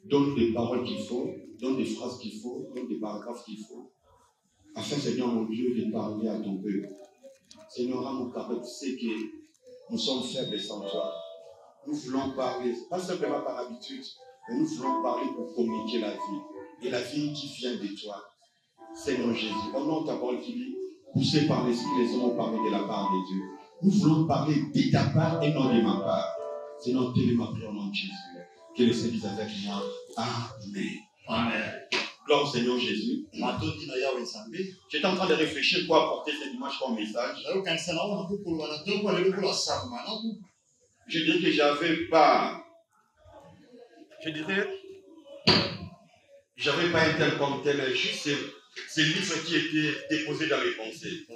Donne des paroles qu'il faut, donne des phrases qu'il faut, donne des paragraphes qu'il faut, afin, Seigneur mon Dieu, de parler à ton peuple. Seigneur, rends-nous capables, tu sais que nous sommes faibles sans toi. Nous voulons parler, pas simplement par habitude, mais nous voulons parler pour communiquer la vie. Et la vie qui vient de toi. Seigneur Jésus, au nom de ta parole qui dit, poussé par l'Esprit, les hommes ont parlé de la part de Dieu. Nous voulons parler de ta part et non de ma part. Seigneur, telle ma prière au nom de Jésus. Que le Seigneur dise avec moi. Amen. Amen. Gloire au Seigneur Jésus. J'étais en train de réfléchir pour apporter ce dimanche comme message. Je dirais que j'avais pas un tel comme tel, juste ce livre qui était déposé dans mes pensées.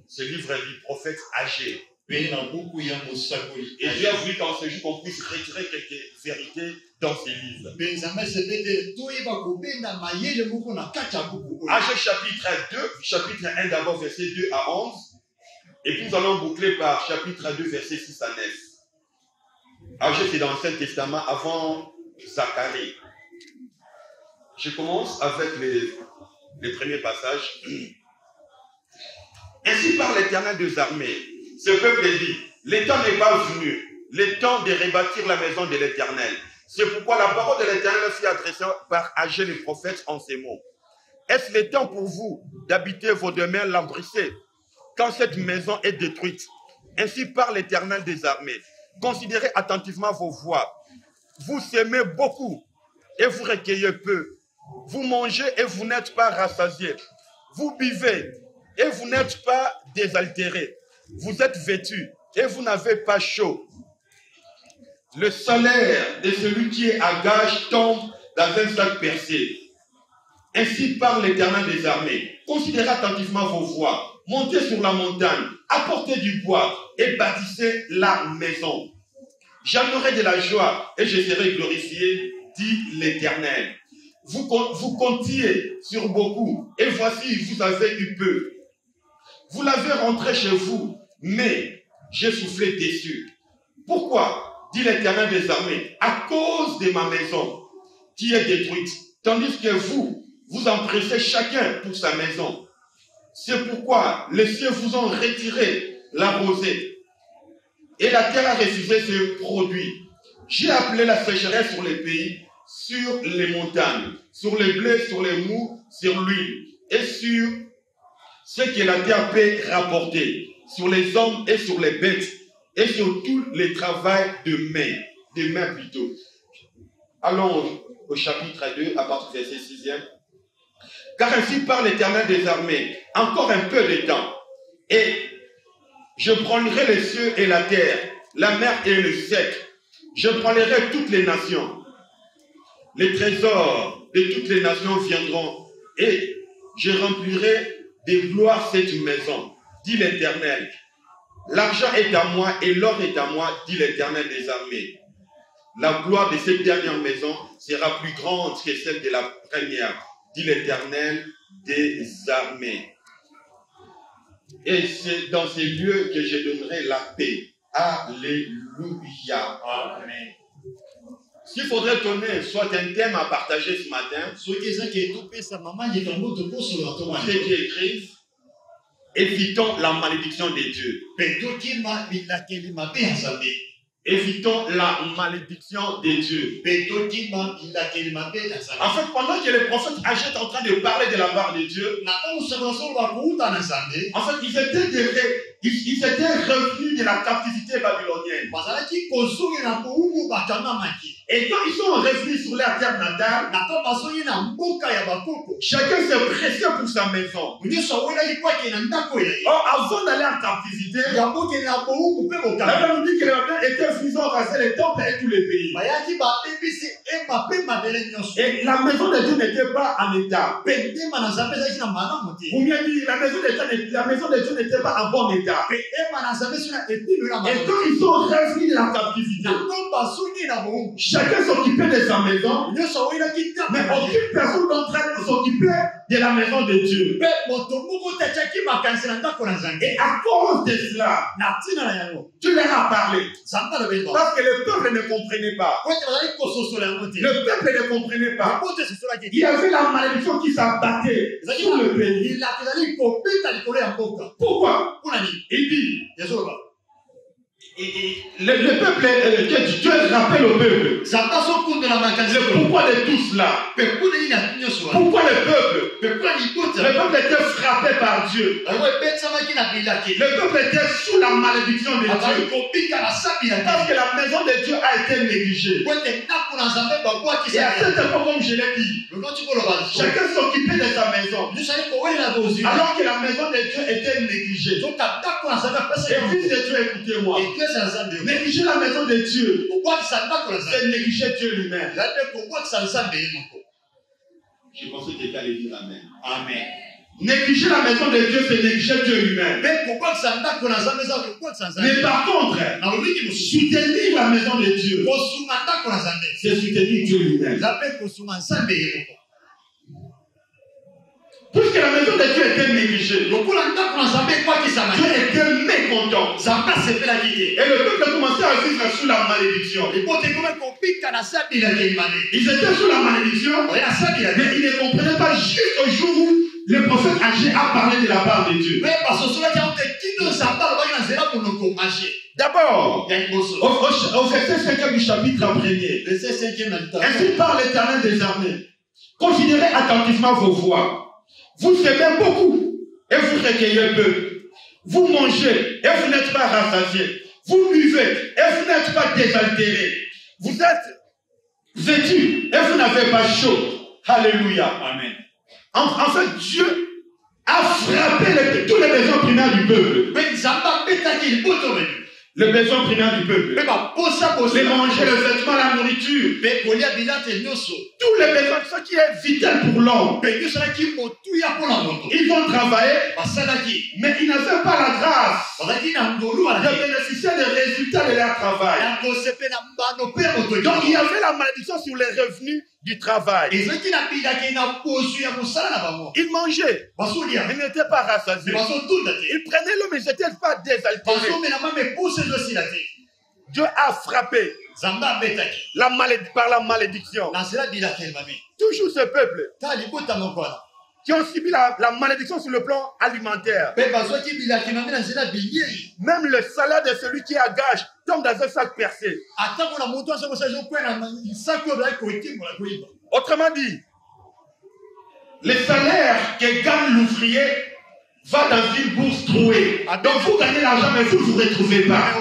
Ce livre est du prophète âgé. Et Dieu a voulu qu'en ce jour qu'on puisse retirer quelques vérités dans ces livres. Âgé chapitre 1 d'abord, verset 2 à 11. Et puis nous allons boucler par chapitre 2, verset 6 à 9. Âgé, c'est dans l'Ancien Testament avant Zacharie. Je commence avec les premiers passages. Ainsi parle l'Éternel des armées. Ce peuple dit, le temps n'est pas venu, le temps de rebâtir la maison de l'Éternel. C'est pourquoi la parole de l'Éternel fut adressée par Agé le prophète en ces mots. Est-ce le temps pour vous d'habiter vos demeures lambrissées quand cette maison est détruite? Ainsi parle l'Éternel des armées. Considérez attentivement vos voies. Vous semez beaucoup et vous recueillez peu. Vous mangez et vous n'êtes pas rassasiés. Vous buvez et vous n'êtes pas désaltérés. Vous êtes vêtus et vous n'avez pas chaud. Le salaire de celui qui est à gage tombe dans un sac percé. Ainsi parle l'Éternel des armées. Considérez attentivement vos voies. Montez sur la montagne, apportez du bois et bâtissez la maison. J'en aurai de la joie et je serai glorifié, dit l'Éternel. Vous comptiez sur beaucoup et voici, vous avez eu peu. Vous l'avez rentré chez vous, mais j'ai soufflé dessus. Pourquoi, dit l'Éternel des armées, à cause de ma maison qui est détruite, tandis que vous empressez chacun pour sa maison. C'est pourquoi les cieux vous ont retiré la rosée et la terre a refusé ses produits. J'ai appelé la sécheresse sur les pays, sur les montagnes, sur les blés, sur les mous, sur l'huile et sur ce que la terre peut rapporter, sur les hommes et sur les bêtes et sur tout le travail de main plutôt. Allons au chapitre 2 à partir du verset 6e. Car ainsi parle l'Éternel des armées, encore un peu de temps, et je prendrai les cieux et la terre, la mer et le sec. Je prendrai toutes les nations. Les trésors de toutes les nations viendront, et je remplirai de gloire cette maison, dit l'Éternel. L'argent est à moi et l'or est à moi, dit l'Éternel des armées. La gloire de cette dernière maison sera plus grande que celle de la première, dit l'Éternel des armées. Et c'est dans ces lieux que je donnerai la paix. Alléluia. Amen. S'il faudrait donner soit un thème à partager ce matin, ceux qui écrivent, évitons la malédiction de Dieu. Évitons la malédiction de Dieu. En fait, pendant que les prophètes âgés étaient en train de parler de la part de Dieu, en fait, ils étaient revenus de la captivité babylonienne. Et quand ils sont revenus sur leur terre natale, chacun s'est pressé pour sa maison. Or, avant d'aller en captivité, la Bible nous dit que les Babyloniens étaient venus raser les temples et tous les pays. Et la maison de Dieu n'était pas en état. Ou bien dit, la maison de Dieu n'était pas en bon état. Et quand ils sont revenus de la captivité, chacun s'occupait de sa maison, mais aucune personne d'entre elles ne s'occupait de la maison de Dieu. Et à cause de cela, tu leur as parlé. Parce que le peuple ne comprenait pas. Le peuple ne comprenait pas. Il y avait la malédiction qui s'abattait sur le pays. Pourquoi? Il dit, le peuple, Dieu rappelle au peuple. Pourquoi de tout cela? Pourquoi le peuple était frappé par Dieu. Le peuple était sous la malédiction de Dieu. Parce que la maison de Dieu a été négligée. Et à cette époque, comme je l'ai dit, chacun s'occupait de sa maison. Alors que la maison de Dieu était négligée. Et fils de Dieu, écoutez-moi. Négliger la maison de Dieu, c'est négliger Dieu lui-même. Je pensais que quelqu'un allait dire Amen. Amen. Négliger la maison de Dieu, c'est négliger Dieu lui-même. Mais par contre, soutenir la maison de Dieu, c'est soutenir Dieu lui-même. Puisque la maison de Dieu était négligée, Dieu était mécontent. Et le peuple a commencé à vivre sous la malédiction. Ils étaient sous la malédiction, mais ils ne comprenaient pas jusqu'au jour où le prophète âgé a parlé de la part de Dieu. D'abord, au verset 5 du chapitre 1er, ainsi parle l'Éternel des armées. Considérez attentivement vos voix. Vous semez beaucoup et vous recueillez peu. Vous mangez et vous n'êtes pas rassasiés. Vous buvez et vous n'êtes pas désaltérés. Vous êtes vêtus et vous n'avez pas chaud. Alléluia. Amen. En fait, Dieu a frappé tous les besoins primaires du peuple. Les besoins primaires du peuple. Les manger, le vêtement, la nourriture. Tous les besoins, ce qui est vital pour l'homme. Ils vont travailler, mais ils n'avaient pas la grâce de bénéficier des résultats de leur travail. Donc il y avait la malédiction sur les revenus du travail. Ils mangeaient, ils n'étaient pas rassasiés. Ils prenaient l'eau, mais ils n'étaient pas désaltérés. Dieu a frappé par la malédiction. Toujours ce peuple qui ont subi la malédiction sur le plan alimentaire. Même le salaire de celui qui est à gage tombe dans un sac percé. Autrement dit, le salaire que gagne l'ouvrier va dans une bourse trouée. Donc vous gagnez l'argent, mais vous ne vous retrouvez pas.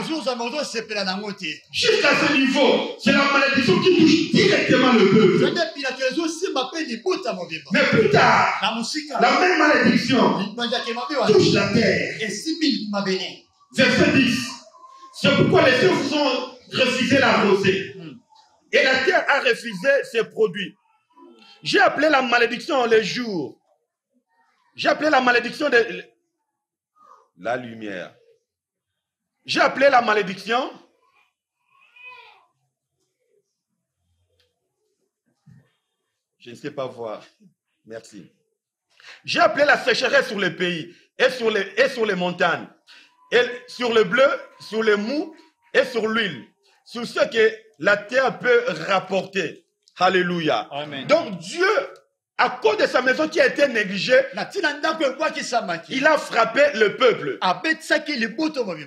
Jusqu'à ce niveau, c'est la malédiction qui touche directement le peuple. Mais plus tard, la même malédiction touche la terre. Verset 10. C'est pourquoi les cieux vous ont refusé la rosée. Et la terre a refusé ses produits. J'ai appelé la malédiction le jour. J'ai appelé la malédiction de la lumière. J'ai appelé la malédiction je ne sais pas voir. Merci. J'ai appelé la sécheresse sur les pays et sur les montagnes. Et sur le bleu, sur le mou et sur l'huile, sur ce que la terre peut rapporter. Alléluia. Amen. Donc Dieu, à cause de sa maison qui a été négligée, il a frappé le peuple.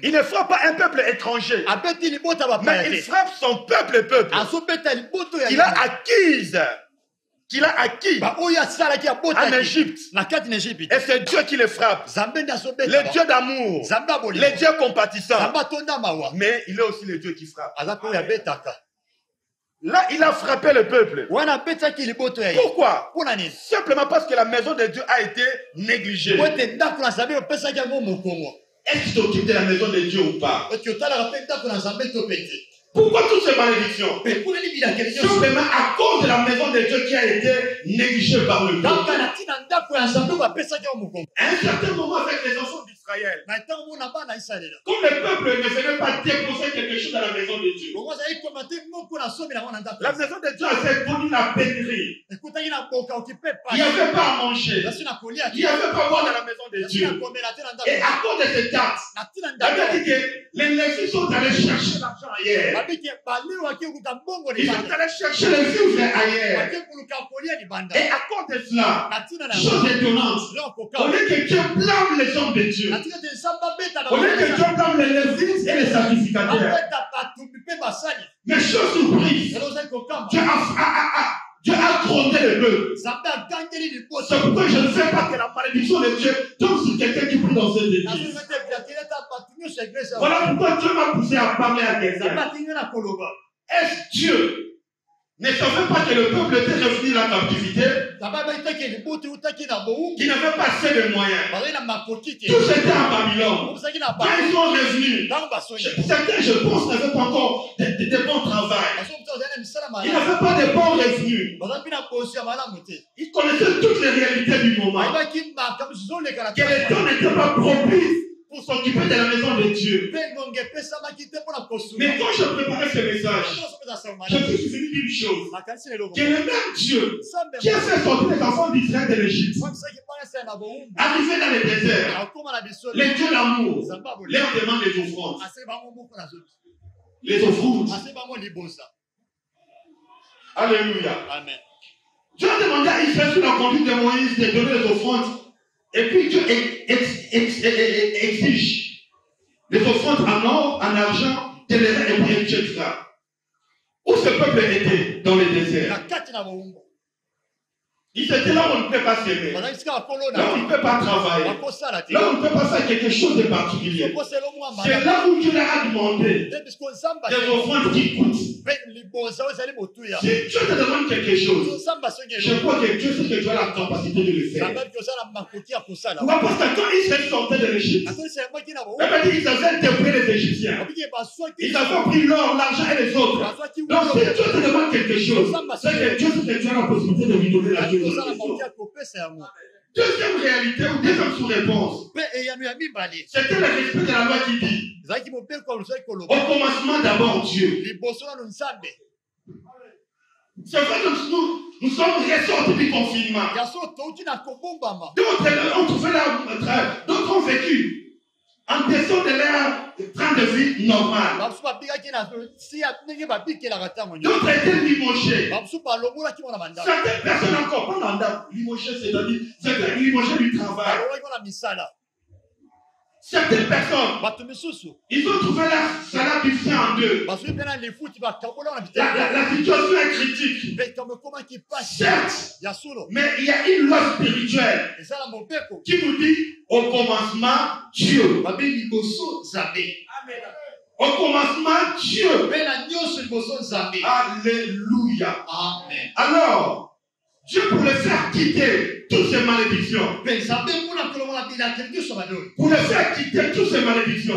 Il ne frappe pas un peuple étranger, mais il frappe son peuple. Il a acquis en Égypte. Et c'est Dieu qui le frappe. Le Dieu d'amour, le Dieu compatissant. Mais il est aussi le Dieu qui frappe. Là, il a frappé le peuple. Pourquoi? Simplement parce que la maison de Dieu a été négligée. Est-ce que tu t'occupes de la maison de Dieu ou pas? Pourquoi toutes ces malédictions? Simplement à cause de la maison de Dieu qui a été négligée par le peuple. À un certain moment, avec les enfants d'Israël, comme le peuple ne savait pas déposer quelque chose dans la maison de Dieu, la maison de Dieu avait connu la pénurie. Il n'y avait pas à manger. Il n'y avait pas à boire dans la maison de Dieu. Et à cause de cette date, la Bible dit que les Lévites sont allés chercher l'argent ailleurs. Ils sont allés chercher les vivres ailleurs. Et à cause de cela, chose étonnante, au lieu que Dieu blâme les hommes de Dieu, au lieu que Dieu blâme les Lévites et les sacrificateurs, mais chose surprise, Dieu a grondé le peuple. C'est pourquoi je ne sais pas que la malédiction de Dieu tombe sur quelqu'un qui prie dans cette église. Voilà pourquoi Dieu m'a poussé à parler à quelqu'un. Est-ce Dieu ne savait pas que le peuple était revenu dans la captivité, qui n'avait pas assez de moyens? Tous étaient à Babylone. Quand ils sont revenus, certains, je pense, n'avaient pas encore de bons travail. Ils n'avaient pas de bons revenus. Ils connaissaient toutes les réalités du moment. Que les temps n'étaient pas propices pour s'occuper de la maison de Dieu. Mais quand je préparais ce message, je me suis dit une chose. Que le même Dieu qui a fait sortir les enfants d'Israël de l'Égypte, arrivé dans le désert, les dieux d'amour leur demandent les offrandes. Les offrandes. Alléluia. Amen. Dieu a demandé à Israël sous la conduite de Moïse de donner les offrandes. Et puis Dieu exige les offrandes en or, en argent, ténérés et bien, etc. Où ce peuple était dans le désert? Ils étaient là où on ne peut pas s'aimer, là où on ne peut pas travailler, là où on ne peut pas faire quelque chose de particulier. C'est là où Dieu leur a demandé des offrandes qui coûtent. Si Dieu te demande quelque chose, je crois que Dieu sait que tu as la capacité de le faire. Pourquoi? Parce que quand Israël sortait de l'Égypte, ils avaient interpellé les Égyptiens. Ils avaient pris l'or, l'argent et les autres. Donc si Dieu te demande quelque chose, c'est que Dieu sait que tu as la possibilité de lui donner la chose. Deuxième réalité ou deuxième sous-réponse, c'était le respect de la loi qui dit au commencement d'abord Dieu. C'est vrai que nous sommes ressortis du confinement. D'autres ont vécu en dessous de leur train de vie normal. D'autres étaient limogés. Certaines personnes encore pas dans la limogés, c'est-à-dire c'était limogés du travail. Certaines personnes, ils ont trouvé leur salaire divisé en deux. La situation est critique. Certes, mais il y a une loi spirituelle qui nous dit au commencement Dieu. Au commencement Dieu. Alléluia. Amen. Alors, Dieu pour le faire quitter toutes ces malédictions. Pour le faire quitter toutes ces malédictions.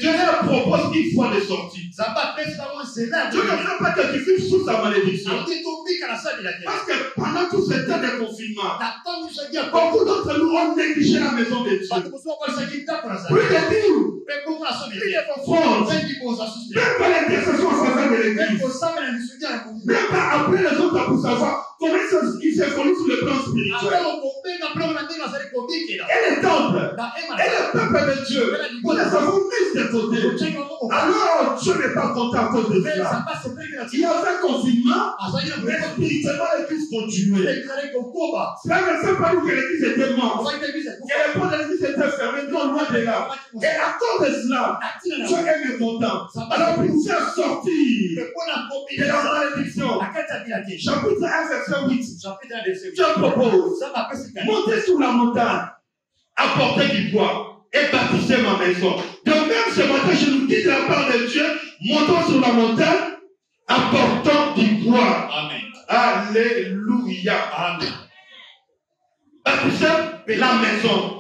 Dieu leur propose une fois de sortie. Dieu ne veut pas que tu vives sous sa malédiction. Parce que pendant tout ce temps de confinement, beaucoup d'entre nous ont négligé la maison de Dieu. Plus de dire, plus d'offrandes, même pas l'intercession en faveur de l'Église, même pas appeler les autres pour savoir comment ils s'évoluent sur le plan spirituel. Et les temples, et le peuple de Dieu, nous les avons mis de côté. Alors, Dieu n'est pas content à cause de cela. Il y avait un confinement, mais spirituellement, l'église continuait. Cela ne fait pas dire que l'église était morte. Et les portes de l'église étaient fermées, non, loin de là. Et à cause de cela, Dieu est mécontent. Alors, pour nous faire sortir de la malédiction, chapitre 1, verset 8, Dieu propose, montez sur la montagne, apportez du bois et bâtissez ma maison. De même, ce matin, je nous dis de la part de Dieu, montons sur la montagne, apportons du bois. Amen. Alléluia. Amen. Bâtissez la maison.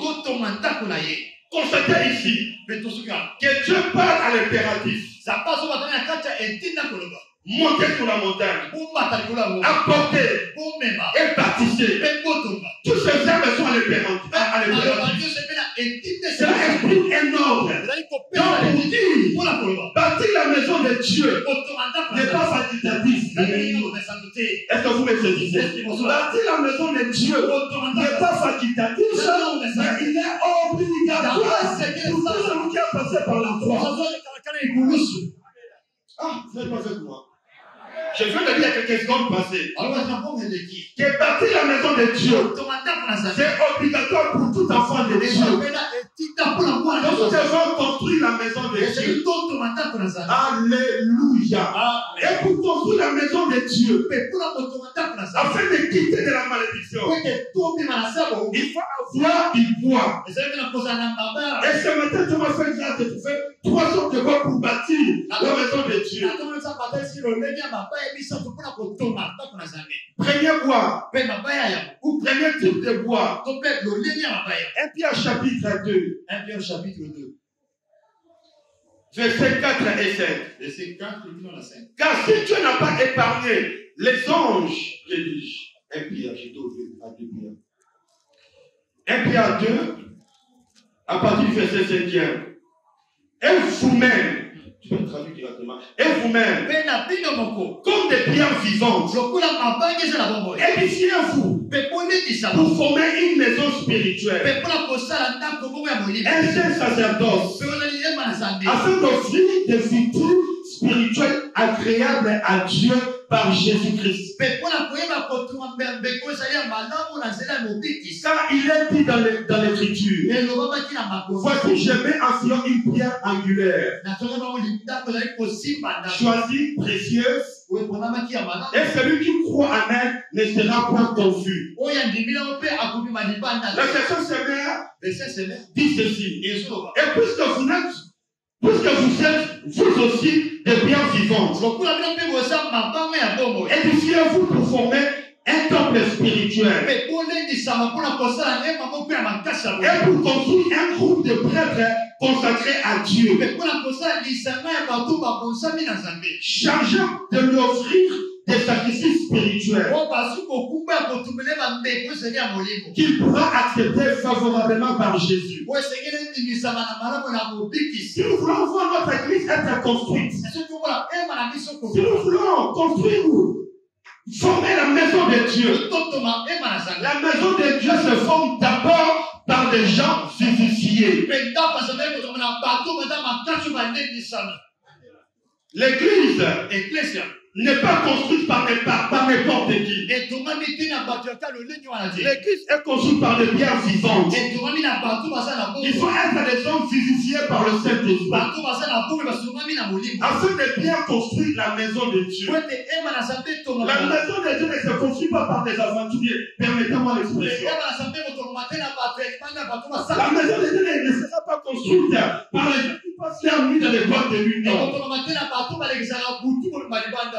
Constatez ici que Dieu parle à l'impératif. Montez sur la montagne, apportez et bâtissez. Tous ces âmes sont à l'impératif. Cela implique un ordre. Donc pour dire, bâtir la maison de Dieu n'est pas facultatif. Est-ce que vous me saisissez? Bâtir la maison de Dieu n'est pas facultatif, mais il est obligatoire pour tout celui qui a passé par la croix. Ah, vous n'avez pas fait moi. Je viens de dire quelques secondes passées. Que bâtir la maison de Dieu, c'est obligatoire pour tout enfant de Dieu. Nous devons construire la maison de Dieu. Alléluia. Et pour construire la maison de Dieu, afin de quitter de la malédiction, il faut avoir du bois. Et ce matin, tu m'as fait grâce de trouver 3 sortes de bois pour bâtir la maison de Dieu. Premier bois, ou premier type de bois. 1 Pierre chapitre 2. 1 Pierre chapitre 2. Versets 4 et 5. Verset 4 et 5. Car si Dieu n'a pas épargné les anges, que dis-je? 1 Pierre, j'ai trouvé à 2 Pierre. 1 Pierre 2, à partir du verset 5e. Et vous-même, tu peux traduire directement. Et vous-même, comme des pierres vivantes, édifiez-vous pour former une maison spirituelle, un saint sacerdoce, afin d'offrir des victimes spirituelles agréables à Dieu par Jésus-Christ. Car il est dit dans l'Écriture, voici je mets en Sion une pierre angulaire, choisie, précieuse, et celui qui croit en elle ne sera point confus. La section sévère dit ceci. Et puisque vous êtes vous aussi des pierres vivantes, édifiez-vous pour former un temple spirituel et pour construire un groupe de prêtres consacrés à Dieu, chargeant de lui offrir des sacrifices spirituels qu'il pourra accepter favorablement par Jésus. Si nous voulons voir notre église être construite, si nous voulons construire ou former la maison de Dieu, la maison de Dieu se forme d'abord par des gens vivifiés. L'église n'est pas construite par n'importe qui. L'église est construite par des pierres vivantes. Il faut être des hommes vivifiés par le Saint-Esprit, afin de bien construire la maison de Dieu. La maison de Dieu ne se construit pas par des aventuriers. Permettez-moi l'expression. La maison de Dieu ne sera pas construite par les gens qui passent leur nuit dans les boîtes de nuit.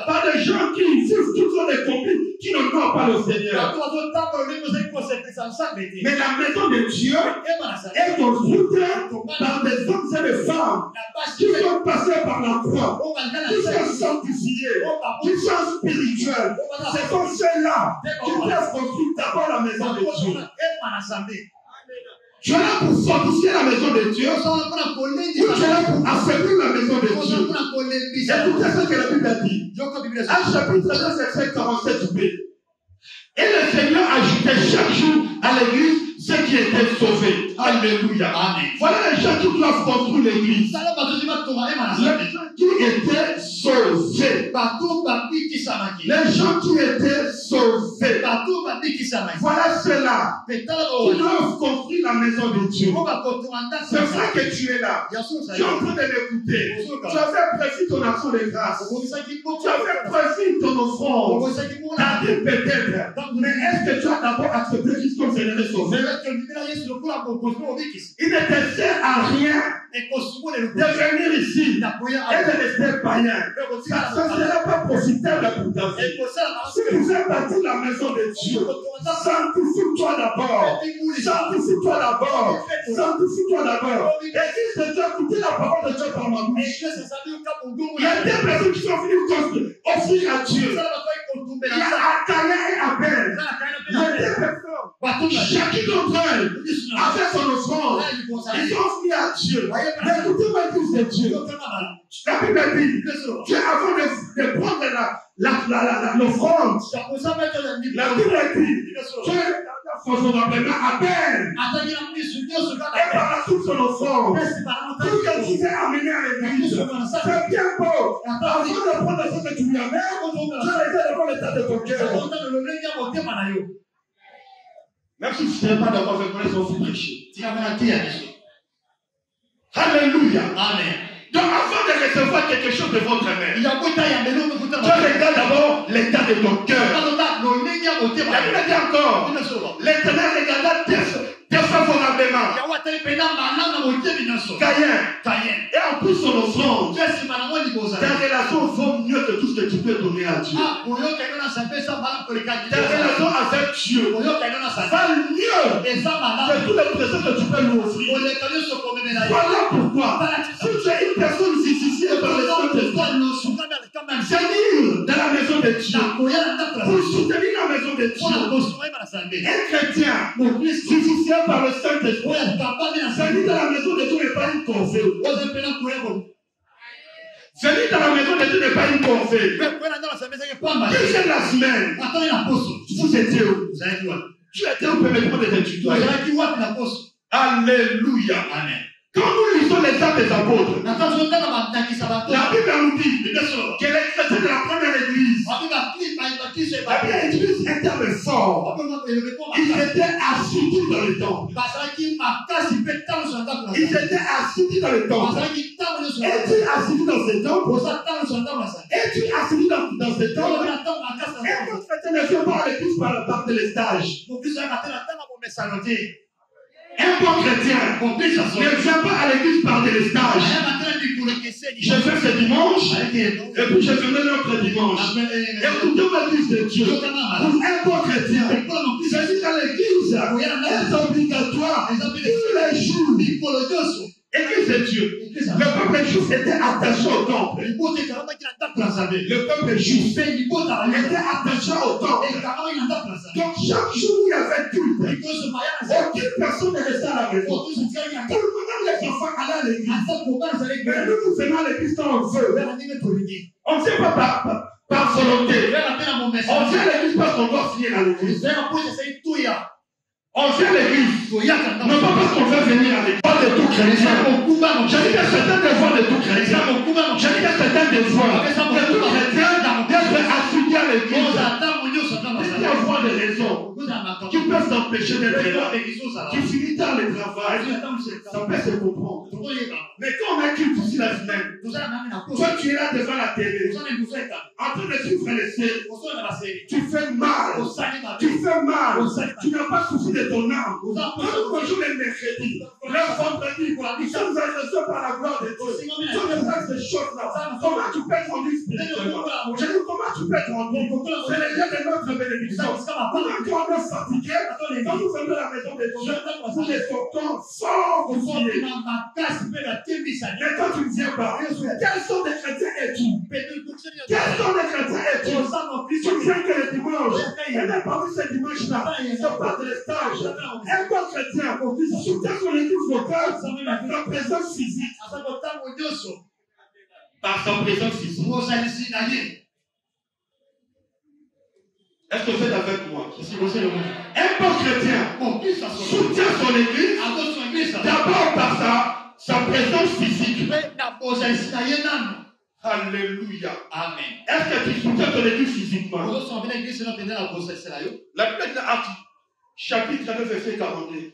Par des gens qui vivent toujours des copines qui n'honorent pas le Seigneur. Mais la maison de Dieu est construite par des hommes et des femmes qui sont passés par la croix, qui sont sanctifiés, qui sont spirituels. Ce sont ceux-là qui peuvent construire d'abord la maison de Dieu. Tu es là pour fortifier la maison de Dieu, ou tu es là pour affaiblir la maison de Dieu. Écoutez ce que la Bible a dit. Actes chapitre 13, verset 47b. Et le Seigneur ajoutait chaque jour à l'église ceux qui étaient sauvés. Alléluia. Amen. Voilà les gens qui doivent construire l'église. Les gens qui étaient sauvés. Les gens qui étaient sauvés. Voilà ceux-là qui doivent construire la maison de Dieu. C'est vrai que tu es là. Tu es en train de m'écouter. Tu as fait précis ton action de grâce. Tu as fait précis ton offrande. Tu as dit peut-être. Mais est-ce que tu as d'abord accepté Christ comme Seigneur et Sauveur? Il ne te sert à rien de venir ici et de rester païen. Ça ne sera pas profitable pour ta vie. Si tu fais partie de la maison de Dieu, sanctifie-toi d'abord. Sanctifie-toi d'abord. Sanctifie-toi d'abord. Et si tu as écouté la parole de Dieu par ma bouche, il y a des personnes qui sont venues offrir à Dieu. Il y a Akaya et Abel. Il y a des personnes. Chacune d'entre elles a fait son offrande. Ils ont offert à Dieu. Mais écoutez-moi, fils de Dieu. La Bible dit que avant de prendre l'offrande, la Bible dit que favorablement Abel. Et par la suite son offrande. Tout que tu t'es amené à l'église. C'est bien beau. Avant de prendre ce que tu lui amènes, tu as été devant l'état de ton cœur. Même si tu n'es pas d'accord avec moi, ils ont prêché. Alléluia. Amen. Donc avant de recevoir quelque chose de votre main, tu regardes d'abord l'état de ton cœur. La Bible dit encore, l'Éternel regarda défavorablement Caïn. Et en plus son offrande, ta relation vaut mieux que tout ce que tu peux donner à Dieu. Ta relation avec Dieu vaut mieux que tous les présents que tu peux lui offrir. Voilà pourquoi, si tu es une personne ici par l'Esprit, venir dans la maison de Dieu, pour soutenir la maison de Dieu, un chrétien, justifié par le Saint-Esprit, venir dans la maison de Dieu n'est pas une corvée. Venir dans la maison de Dieu n'est pas une corvée. Qui c'est la semaine? Vous étiez où? Tu étais où? Permettez-moi de t'intuiter. Alléluia. Amen. Quand nous lisons les actes des apôtres, la Bible nous dit que les chrétiens de la première église, la Bible utilise un terme fort. Ils étaient assidus dans le temple. Ils étaient assidus dans le temple. Es-tu assidus dans ce temple? Es-tu assidus dans ce temple? Et notre chrétien ne vient pas à l'église par délestage. Un bon chrétien ne vient pas à l'église par délestage. Je fais ce dimanche, et puis je ferai l'autre dimanche. Écoutez-moi, fils de Dieu. Pour un bon chrétien, venir à l'église est obligatoire tous les jours. Église de Dieu. Le peuple juif était attaché au temple. Le peuple juif était attaché au temple. Donc chaque jour il y avait culte. Aucune personne ne restait à la maison. Tout le monde, les enfants allaient à l'église. Mais nous venons à l'église quand on veut. On ne sait pas par volonté. On vient à l'église parce qu'on doit finir à l'église. On vient à l'église, non pas parce qu'on veut venir à l'église. Pas de tout chrétien. J'ai dit que certains devoirs de tout chrétien. J'ai dit que certains devoirs de tout chrétien d'être affilié à l'église. Il y a avoir des raisons qui peuvent t'empêcher d'être là. Tu finis tard le travail, ça peut se comprendre. Mais quand on a culte ici la semaine, toi tu es là devant la télé, en train de suivre les séries, tu fais mal. Tu fais mal. Tu n'as pas souci de ton âme. Quand nous jouons les mercredis, le vendredi, nous sommes adressés par la gloire de Dieu. Tu ne fais pas ces choses-là. Comment tu peux être rendu spirituellement? Je dis comment tu peux être rendu? C'est le lieu de notre bénédiction. Pendant qu'on est fatigué, quand nous venons à la maison de Dieu, nous les sortons fort oubliés. Mais quand tu ne viens pas, quels sont les chrétiens es-tu? Quels sont les chrétiens es-tu? Tu viens que le dimanche. Et même parmi ces dimanches-là, c'est pas de l'estage. Un bon chrétien, soutient son église vocale, sa présence physique. Par sa présence physique. Est-ce que vous êtes avec moi? Si vous êtes Un bon chrétien soutient son église d'abord par sa présence physique. Alléluia. Amen. Est-ce que tu soutiens ton église physiquement? La Bible dit dans Actes, chapitre 9, verset 42.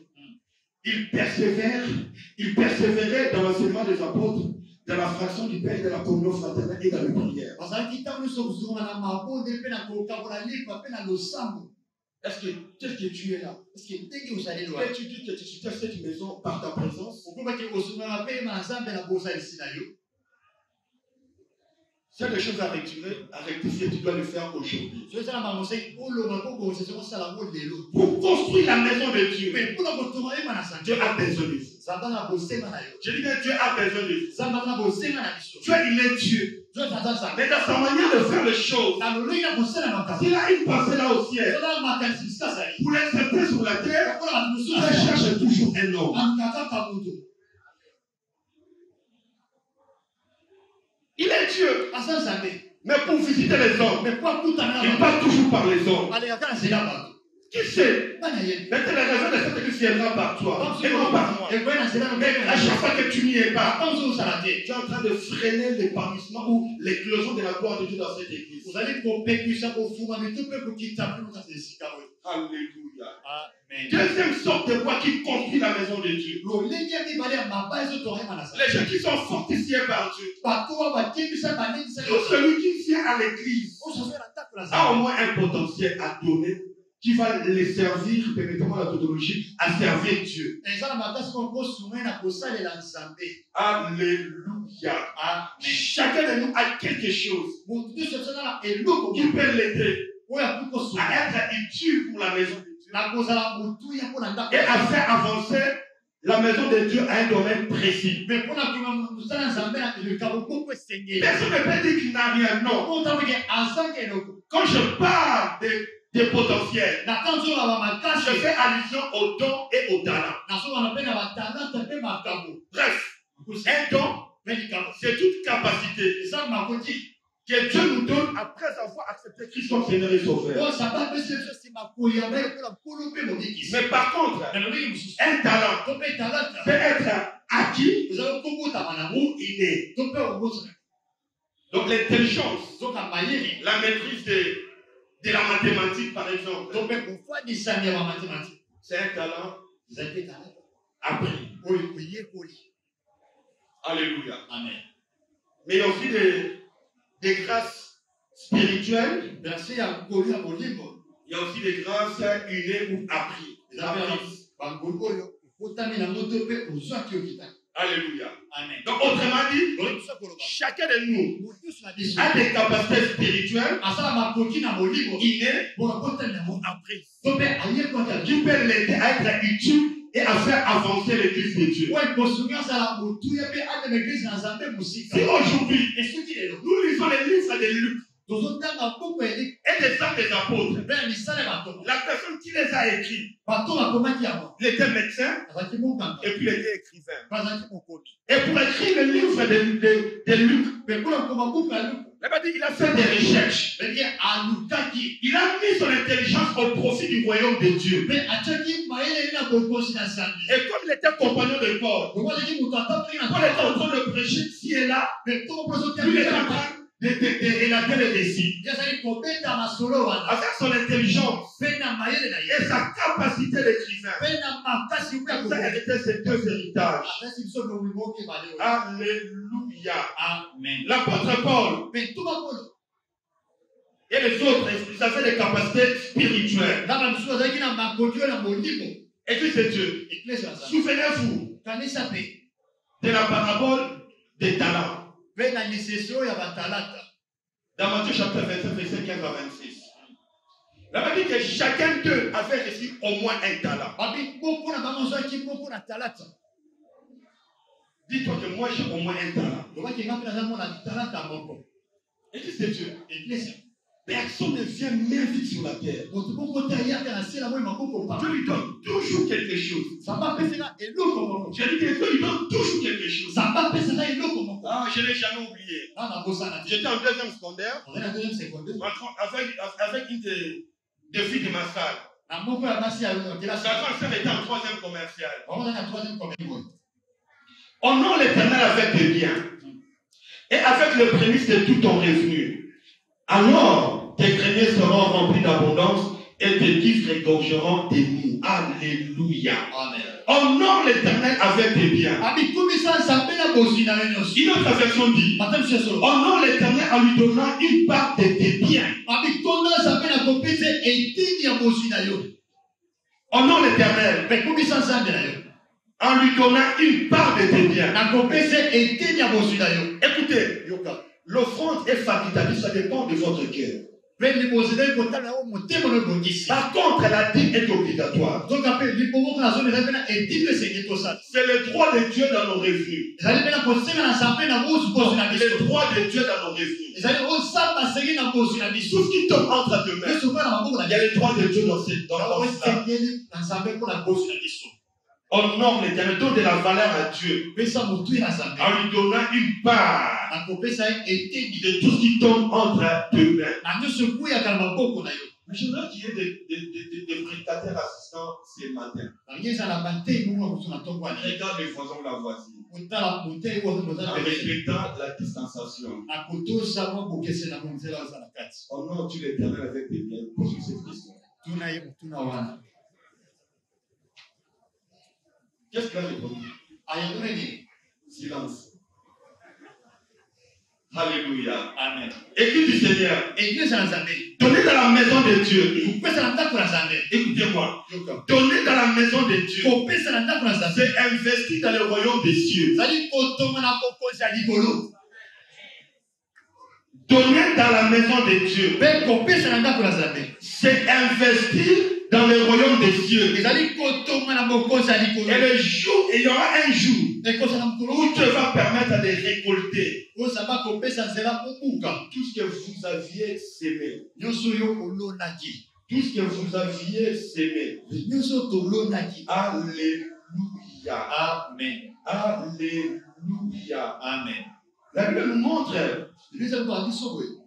Il persévérait dans l'enseignement des apôtres, dans la fraction du pain et de la communion fraternelle et dans la prière. Qu'est-ce que tu es là? Et tu dis que tu soutiens cette maison par ta présence. C'est des choses à rectifier, tu dois le faire aujourd'hui. Pour construire la maison de Dieu, Dieu a besoin de vous. Je dis que Dieu a besoin de vous. Dieu, il est Dieu. Mais dans sa manière de faire les choses, s'il a une pensée là au ciel, pour l'accepter sur la terre, Dieu cherche toujours un homme. Il est Dieu. Mais pour visiter les hommes, il passe toujours par les hommes. Qui sait? Peut-être la raison de cette église viendra par toi et non par moi. Mais à chaque fois que tu n'y es pas, tu es en train de freiner l'épanouissement ou l'éclosion de la gloire de Dieu dans cette église. Alléluia. Amen. Deuxième sorte de voix qui construit la maison de Dieu. Les gens qui sont fortifiés par Dieu. Celui qui vient à l'église a au moins un potentiel à donner qui va les servir, permettez-moi la tautologie, à servir Dieu. Alléluia. Amen. Chacun de nous a quelque chose qui peut l'aider à être utile pour la maison de Dieu et à faire avancer la maison de Dieu à un domaine précis. Personne ne peut dire qu'il n'a rien. Non. Quand je parle des potentiels, je fais allusion aux dons et aux talents. Bref, un don, c'est toute capacité que Dieu nous donne après avoir accepté Christ comme Seigneur et Sauveur. Mais par contre, un talent peut être acquis ou inné. Donc l'intelligence, la maîtrise de la mathématique par exemple, c'est un talent appris. Alléluia. Amen. Mais il y a aussi des grâces spirituelles. Il y a aussi des grâces innées ou apprises. Alléluia. Amen. Donc, autrement dit, chacun de nous a des capacités spirituelles innées ou apprises qui peuvent l'aider à être utile et à faire avancer l'église de Dieu. Si aujourd'hui, nous lisons les livres de Luc et des actes des apôtres, la personne qui les a écrits, il était médecin et puis il était écrivain. Et pour écrire le livre de Luc, il a fait des recherches. Il a mis son intelligence au profit du royaume de Dieu. Et comme il était compagnon de Paul, Paul était en train de prêcher ici et là, il était en train d'élaguer les décisions. Avec son intelligence et sa capacité d'écrivain, ça héritait ces deux héritages. Alléluia. Amen. L'apôtre Paul et les autres, ils avaient des capacités spirituelles. Église de Dieu, souvenez-vous de la parabole des talents. Dans Matthieu chapitre 27, verset 15 à 26. La Bible dit que chacun d'eux avait reçu au moins un talent. Dis-toi que moi j'ai au moins un talent. Église de Dieu. Personne ne vient même vite sur la terre. Dieu lui donne toujours quelque chose. Je dis que Dieu lui donne toujours quelque chose. Ah, je ne l'ai jamais oublié. J'étais en deuxième secondaire avec une de filles de ma salle. Sa grande sœur était en troisième commercial. Honore l'Éternel avec tes biens et avec le prémice de tout ton revenu. Alors, tes greniers seront remplis d'abondance et tes cuves regorgeront de nous. Alléluia. Amen. Honore l'Éternel avec tes biens. Une autre version dit, honore l'Éternel en lui donnant une part de tes biens. Honore l'Éternel en lui donnant une part de tes biens. Écoutez, l'offrande est facultative, ça dépend de votre cœur. Par contre, la dîme est obligatoire. C'est le droit de Dieu dans nos revenus. Le droit de Dieu dans nos revenus. Tout ce qui tombe entre tes mains, il y a le droit de Dieu dans cela. Honore l'Éternel, donne de la valeur à Dieu en lui donnant une part de tout ce qui tombe entre tes mains. Mais je voudrais qu'il y ait des prédicateurs assistants ce matin. Regarde les voisins ou la voisine. En respectant la distanciation. Honore-tu l'Éternel avec tes biens? Pose cette question. Qu'est-ce qu'il a répondu? Silence. Alléluia. Amen. Écoute du Seigneur. Donnez dans la maison de Dieu. Écoutez-moi. Donnez dans la maison de Dieu. C'est investir dans le royaume des cieux. Donner dans la maison de Dieu, c'est investir dans le royaume des cieux. Et le jour, il y aura un jour où Dieu va permettre de récolter tout ce que vous aviez sémé. Tout ce que vous aviez sémé. Alléluia. Amen. Alléluia. Amen. La Bible nous montre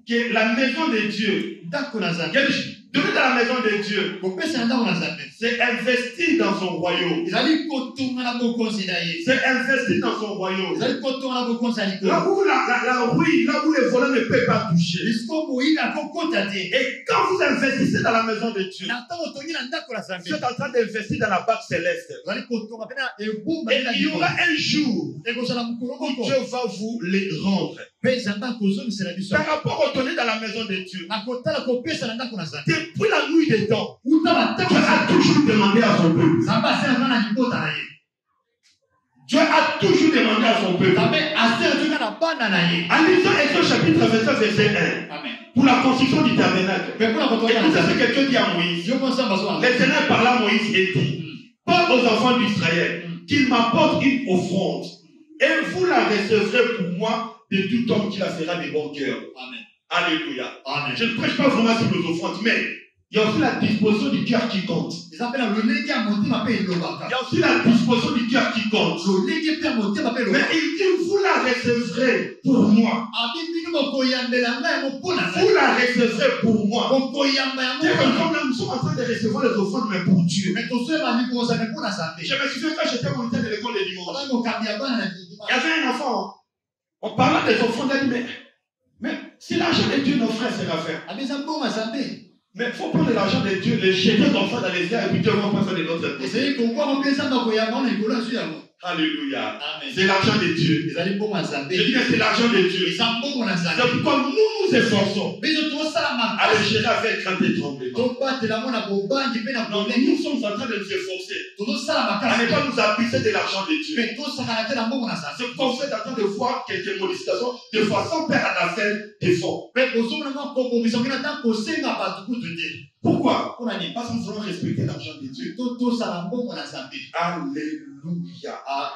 que la maison de Dieu, donner dans la maison de Dieu, c'est investir dans son royaume. C'est investir dans son royaume. Là où la ruine, là où les voleurs ne peuvent pas toucher. Et quand vous investissez dans la maison de Dieu, vous êtes en train d'investir dans la banque céleste. Et il y aura un jour où Dieu va vous les rendre. Par rapport au donner dans la maison de Dieu, depuis la nuit des temps, Dieu a toujours demandé à son peuple. Dieu a toujours demandé à son peuple. En lisant Exode chapitre 27, verset 1, pour la construction du tabernacle, écoutez ce que Dieu dit à Moïse. L'Éternel parla à Moïse et dit, parle aux enfants d'Israël qu'ils m'apportent une offrande et vous la recevrez pour moi de tout homme qui la fera de bon cœur. Amen. Alléluia. Amen. Je ne prêche pas vraiment sur nos offrandes, mais il y a aussi la disposition du cœur qui compte. Il y a aussi la disposition du cœur qui compte. Mais il dit, vous la recevrez pour moi. Vous la recevrez pour moi. Nous sommes en train de recevoir les offrandes, mais pour Dieu. Je me souviens quand j'étais moniteur de l'école de dimanche. Il y avait un enfant. On parlait des offrandes, il dit, mais si l'argent de Dieu, nos frères, c'est l'affaire. Mais il faut prendre l'argent de Dieu, les jeter comme ça dans les airs et puis Dieu va passer de notre côté. Alléluia. C'est l'argent de Dieu. Je dis que c'est l'argent de Dieu. C'est pourquoi nous nous efforçons à le gérer avec crainte et tremblement. Nous sommes en train de nous efforcer à ne pas nous abuser de l'argent de Dieu. C'est pourquoi vous êtes en train de voir quelques modifications de façon père à la fin des fonds. Pourquoi? Parce que nous voulons respecter l'argent de Dieu. Alléluia.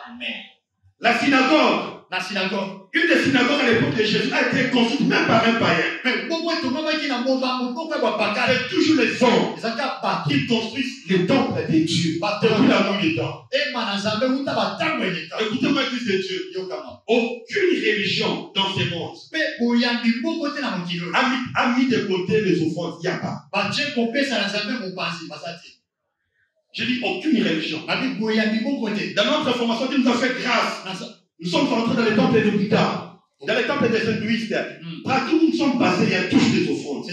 Amen. La synagogue. La synagogue. Une des synagogues à l'époque de Jésus a été construite même par un païen. Mais pourquoi tout le monde qui n'a pas C'est toujours les hommes qui construisent les temples des dieux. Depuis la nuit des temps. Écoutez-moi, Église de Dieu. Aucune religion dans ce monde a mis de côté les offrandes. Il n'y a pas. Je dis aucune religion. Dans notre formation, Dieu nous a fait grâce. Nous sommes entrés dans les temples de Bouddha, dans les temples des hindouistes. Partout où nous sommes passés, il y a tous des offrandes.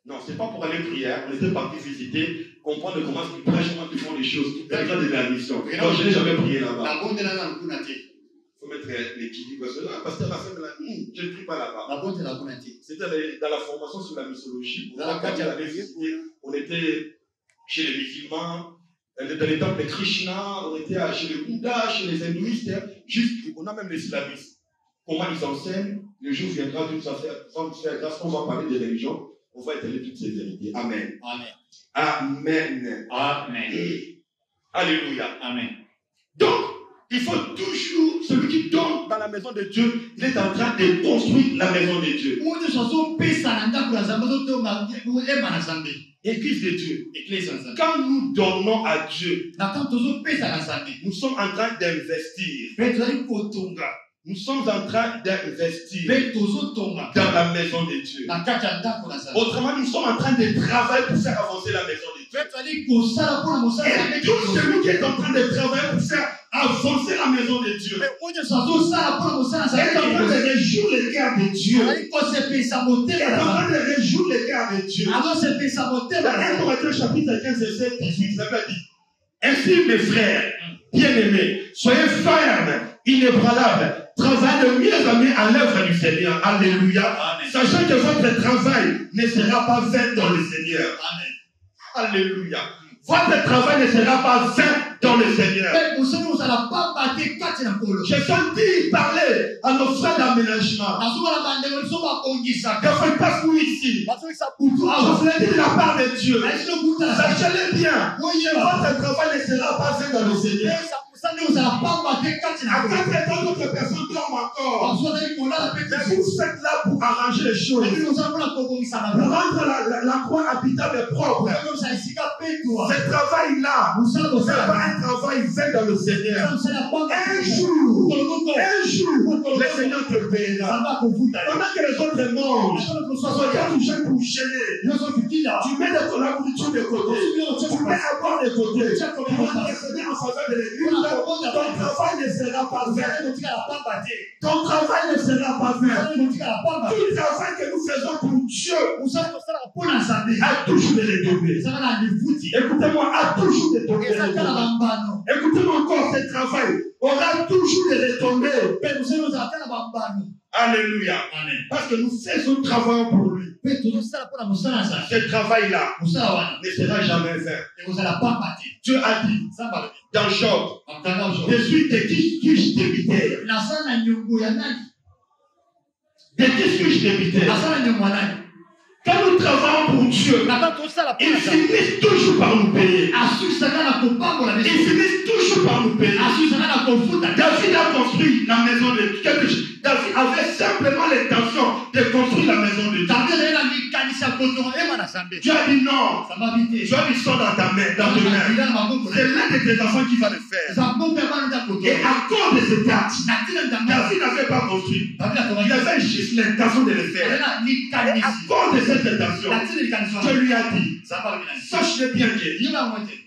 Non, ce n'est pas pour aller prier. On était partis visiter, comprendre comment ils prêchent, comment ils font les choses. Tout le temps de la mission. Donc je n'ai jamais prié là-bas. Il faut mettre l'équilibre. Parce que la femme là, je ne prie pas là-bas. C'était dans la formation sur la mythologie. On était chez les musulmans. Dans les temples de Krishna, on était chez les Bouddha, chez les hindouistes, on a même les islamistes. Comment ils enseignent, le jour viendra d'une faire grâce, on va parler des religions, on va étaler toutes ces vérités. Amen. Amen. Alléluia. Amen. Donc, il faut toujours, celui qui donne dans la maison de Dieu, il est en train de construire la maison de Dieu. Église de Dieu. Quand nous donnons à Dieu, nous sommes en train d'investir. Nous sommes en train d'investir dans la maison de Dieu. Autrement, nous sommes en train de travailler pour faire avancer la maison de Dieu. Et tout celui qui est en train de travailler pour faire avancer la maison de Dieu est en train de réjouir le cœur de Dieu. Est en train de réjouir le cœur de Dieu. Dans 1 Corinthiens chapitre 15, verset 18, ça veut dire: ainsi, mes frères bien-aimés, soyez fermes, inébranlables, travaillez de mieux en mieux à l'œuvre du Seigneur. Alléluia. Amen. Sachant que votre travail ne sera pas vain dans le Seigneur. Amen. Alléluia. Votre travail ne sera pas vain dans le Seigneur. Je sens parler à nos frères d'aménagement. Que faites-vous ici? Je vous l'ai dit de la part de Dieu. Sachez-le bien. Votre travail ne sera pas vain dans le Seigneur. À 4 ans, d'autres personnes dorment encore. Mais vous faites là pour arranger les choses. Pour rendre la croix habitable et propre. Ce travail-là, ce n'est pas un travail fait dans le Seigneur. Un jour, le Seigneur te paiera. Pendant que les autres mangent, soyez touchés pour gêner. Tu mets la nourriture de côté. Tu mets à boire de côté. Pour intercéder en faveur de l'Église. Ton travail ne sera pas vain. Ton travail ne sera pas vain. Tout le travail que nous faisons pour Dieu a toujours des retombées. Écoutez-moi, a toujours des retombées. Écoutez-moi encore, ce travail aura toujours des retombées. Alléluia. Amen. Parce que nous faisons travail pour lui. Ce travail-là ne sera jamais vain. Dieu a dit dans Job, je suis de qui suis-je débiteur? De qui suis-je débiteur? Quand nous travaillons pour Dieu, ils finissent toujours par nous payer. Ils finissent toujours par nous payer. David a construit la maison de Dieu. David avait simplement l'intention de construire la maison de Dieu. Dieu a dit non. Tu as mis ça dans ta main, dans tes mains. C'est l'un de tes enfants qui va le faire. Et à cause de cet acte, David n'avait pas construit. Il avait juste l'intention de le faire. Et à cause de cette intention, Dieu lui a dit, sache-le bien que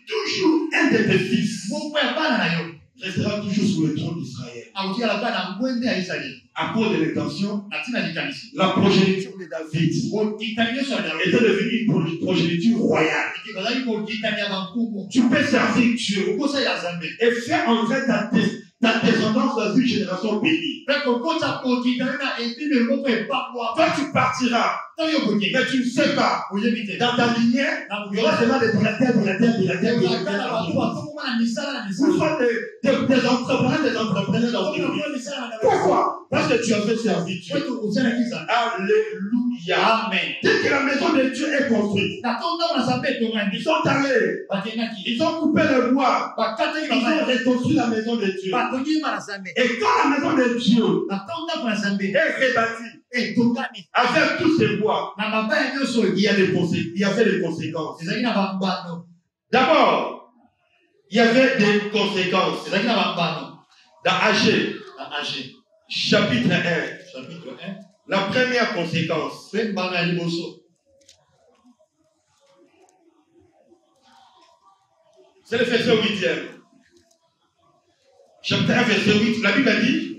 toujours un de tes fils restera toujours sur le trône d'Israël. À cause de l'intention, la progéniture de David était devenue une progéniture royale. Tu peux servir Dieu et faire entrer ta descendance dans une génération bénie. Toi, tu partiras, mais tu ne sais pas. Dans ta lignée, il y aura seulement des directeurs. Vous soyez des entrepreneurs dans une vie. Pourquoi? Parce Parce que tu as fait servir Dieu. Alléluia. Amen. Dès que la maison de Dieu est construite, ils sont allés. Ils ont coupé le bois. Ils ont reconstruit la maison de Dieu. Et quand la maison de Dieu est rebâtie, avec tous ces bois, il y avait des conséquences. D'abord, il y avait des conséquences. Dans Agé, chapitre 1, la première conséquence, c'est le verset 8e. Chapitre 1, verset 8, la Bible a dit,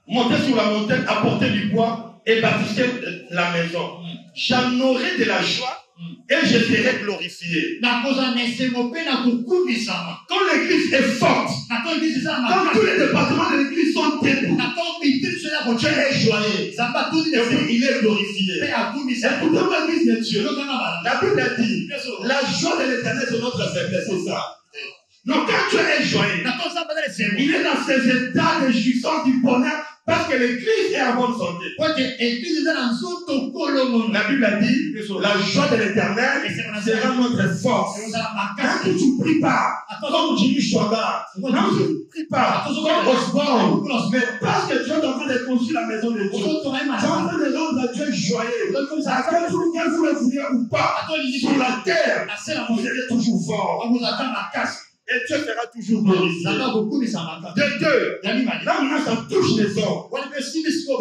montez sur la montagne, apportez du bois et bâtissez la maison. J'en aurai de la joie et je serai glorifié. Quand l'église est forte, quand tous les départements de l'église sont debout, Dieu est joyeux. Et puis il est glorifié. Écoutez-moi, l'église de Dieu. La Bible a dit, la joie de l'éternel c'est notre faiblesse, c'est ça. Donc quand Dieu est joyeux, il est dans ces états de jouissance du bonheur parce que l'église est en bonne santé. La Bible a dit, la joie de l'éternel sera notre force. Quand tu ne pries pas, comme Jimmy Chouaga, quand tu ne pries pas, comme Osborne, mais parce que Dieu est en train de construire la maison de Dieu, tu es en train de rendre Dieu joyeux. À quel jour vous le voulez ou pas, sur la terre, vous serez toujours fort. Et Dieu sera toujours glorifié. De deux, là maintenant ça touche les hommes.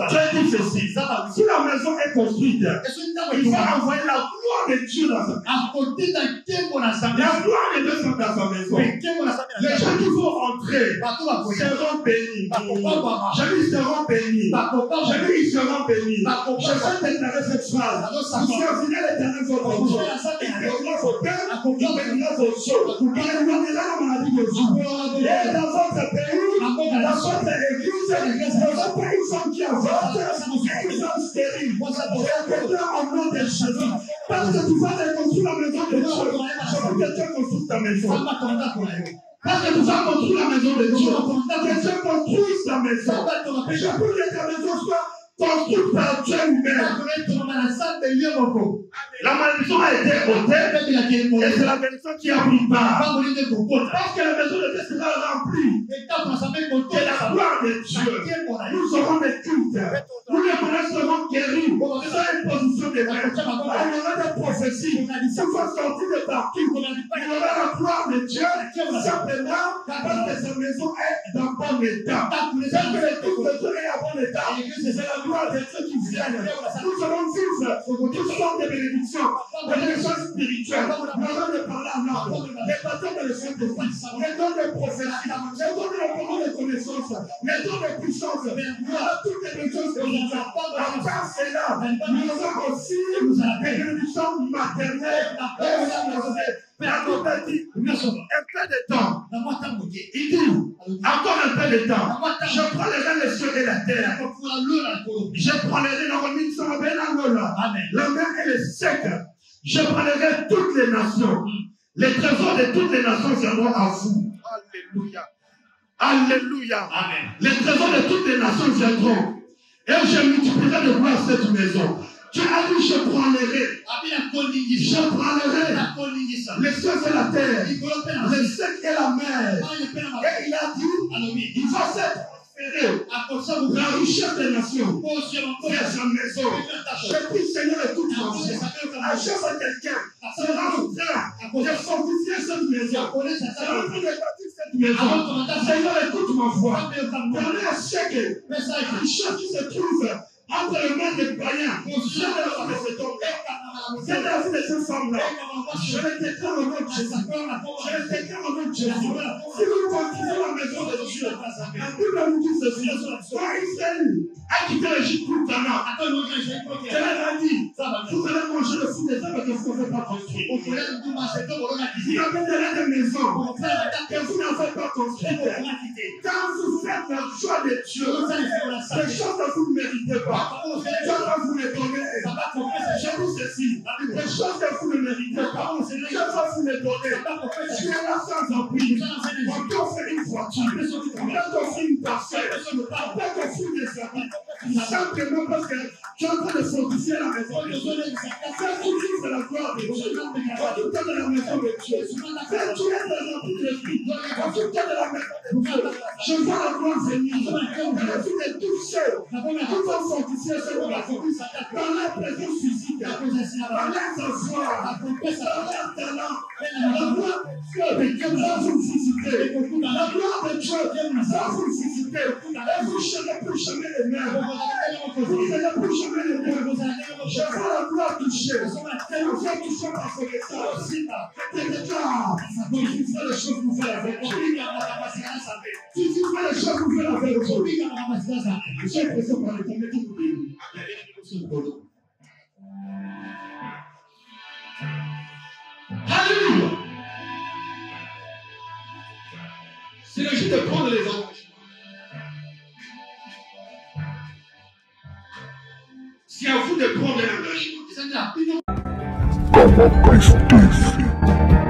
Dieu dit ceci, si la maison est construite, il va envoyer la gloire de Dieu dans sa maison. La gloire de Dieu dans sa maison. Les gens qui vont rentrer seront bénis. J'ai dit ils seront bénis. J'ai dit ils seront bénis. Je vais déclarer cette phrase. Vous servirez l'éternel votre Dieu. Il bénira vos pères, il bénira vos soeurs. Il bénira la maladie de vous. Et dans votre pays, dans votre église, dans votre pays, ils sont qui avancent, ils sont stériles. C'est en nom de Jésus. Parce que tu vas reconstruire la maison de Dieu. Je veux que Dieu construise ta maison. Parce que tu vas construire la maison de Dieu. Que Dieu construise ta maison. Et je veux que ta maison soit construite par Dieu lui-même. La malédiction a été ôtée et c'est la malédiction qui a pris part. Parce que la maison de Dieu sera remplie de la gloire de Dieu. Nous serons des cultes. Nous les malades seront guéris. Nous serons une position de main. On aura des prophéties. Si vous sortir de partout, il y aura la gloire de Dieu simplement parce que sa maison est dans bon état. Parce que le culte de Dieu est en bon état. C'est la gloire de Dieu qui vient. Nous serons vivre toutes sortes de bénédictions. Les bénédictions spirituelles. Nous allons de parler en langue. Les bâtons de Saint-Esprit. Les dons de prophétie. Les dons de la parole de connaissance. Les dons de puissance. Nous avons toutes les bénédictions spirituelles. À part cela, nous avons aussi des bénédictions maternelles. La Bible dit, un peu de temps. Il dit, encore un peu de temps. Je prendrai les cieux et la terre. Je prendrai la mer et le sec. Je prendrai toutes les nations. Les trésors de toutes les nations viendront à vous. Alléluia. Alléluia. Amen. Les trésors de toutes les nations viendront. Et je multiplierai de gloire cette maison. Tu as dit, je prendrai les cieux et la terre, le sec et la mer. Et il a dit, il va s'être la richesse des nations vers sa maison. Je prie, Seigneur, écoute ma voix. À chaque fois quelqu'un sera en train de fortifier cette maison, sera en train de bâtir cette maison. Seigneur, écoute ma voix. Permets à chaque richesse qui se trouve entre les mains des païens, je vais la faire de cet homme. Je vais la faire de cette femme-là. Je vais déclarer au nom de Jésus. Je vais déclarer au nom de Jésus. Si vous construisez la maison de Dieu, la Bible nous dit ceci. Quand Israël a quitté l'Égypte pour Canaan, Dieu leur a dit, vous allez manger le fruit des arbres que vous n'avez pas construit. Vous avez des maisons que vous n'avez pas construites. Quand vous faites la joie de Dieu, les choses que vous ne méritez pas. Dieu va vous les donner. Je vous ceci. Les choses que vous ne méritez pas, Dieu va vous les donner. Tu es là sans emprise. On peut faire une voiture. Quand on fait une parcelle, quand on fait des services, simplement parce que tu es en train de fortifier la maison de Dieu. Faire tout c'est la gloire de Dieu. Quand tu es dans la maison de Dieu, faire tout est dans l'esprit. Quand tu es dans la maison de Dieu, je vois la gloire venir. Je suis tout seul. Tout va fortifier selon la force. Dans la présence physique, dans les enfants, dans les talents, la gloire de Dieu va vous visiter. La gloire de Dieu va vous visiter. Et vous ne plus jamais les mêmes. Vous n'allez plus jamais les mêmes. Je vois la gloire toucher. Et vous êtes touché par ce message. C'est déjà. Si tu fais les choses, vous faites avec moi. Si tu fais les choses, vous faites avec moi. J'ai l'impression par l'éternité de Dieu. Alléluia. C'est le jour de prendre les engagements. C'est à vous de prendre l'engagement. Como Cristo disse.